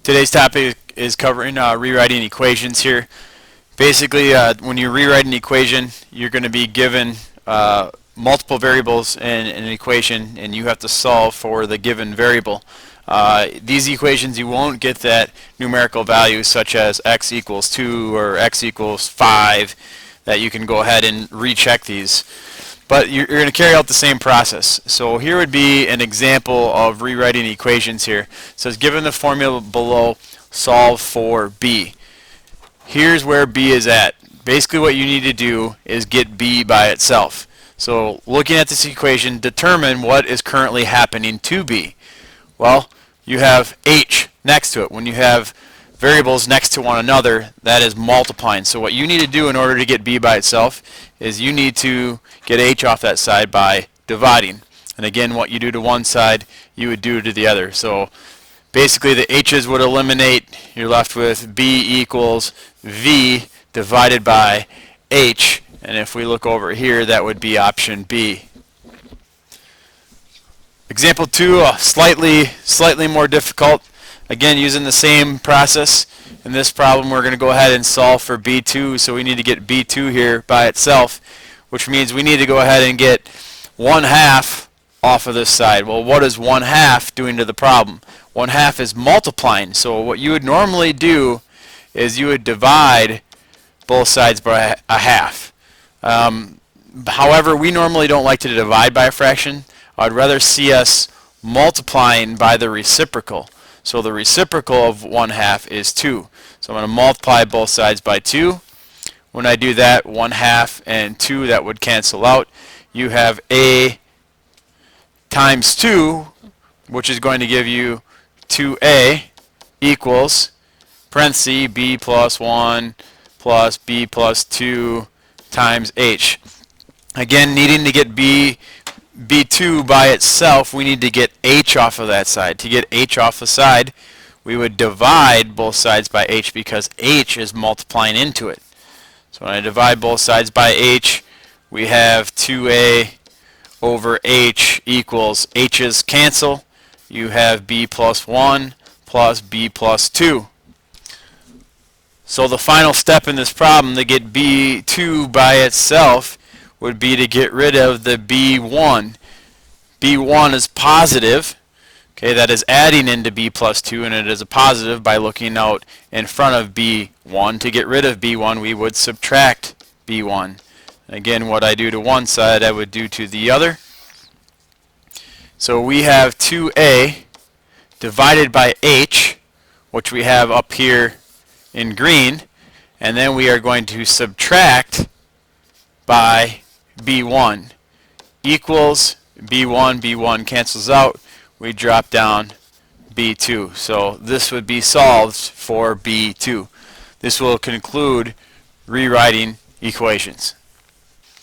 Today's topic is covering rewriting equations here. Basically, when you rewrite an equation, you're going to be given multiple variables in an equation, and you have to solve for the given variable. These equations, you won't get that numerical value such as x equals 2 or x equals 5, that you can go ahead and recheck these. But you're going to carry out the same process. So here would be an example of rewriting equations here. It says, given the formula below, solve for b. Here's where b is at. Basically what you need to do is get b by itself. So looking at this equation, determine what is currently happening to b. Well, you have h next to it. When you have variables next to one another, that is multiplying. So what you need to do in order to get b by itself is you need to get h off that side by dividing. And again, what you do to one side, you would do to the other. So basically the h's would eliminate. You're left with b equals v divided by h. And if we look over here, that would be option B. Example 2, slightly more difficult. Again, using the same process. In this problem, we're going to go ahead and solve for b2. So we need to get b2 here by itself, which means we need to go ahead and get 1/2 off of this side. Well, what is 1/2 doing to the problem? 1/2 is multiplying. So what you would normally do is you would divide both sides by a half. However, we normally don't like to divide by a fraction. I'd rather see us multiplying by the reciprocal. So the reciprocal of 1/2 is 2. So I'm going to multiply both sides by 2. When I do that, 1/2 and 2, that would cancel out. You have a times 2, which is going to give you 2a equals parentheses b plus 1 plus b plus 2 times h. Again, needing to get b2 by itself, we need to get h off of that side. To get h off the side, we would divide both sides by h because h is multiplying into it. So when I divide both sides by h, we have 2a over h equals h's cancel. You have b plus 1 plus b plus 2. So the final step in this problem to get b2 by itself would be to get rid of the b1. b1 is positive. Okay, that is adding into b plus 2, and it is a positive by looking out in front of b1. To get rid of b1, we would subtract b1. Again, what I do to one side, I would do to the other. So we have 2a divided by h, which we have up here in green, and then we are going to subtract by b1 equals b1 cancels out, we drop down b2. So this would be solved for b2. This will conclude rewriting equations.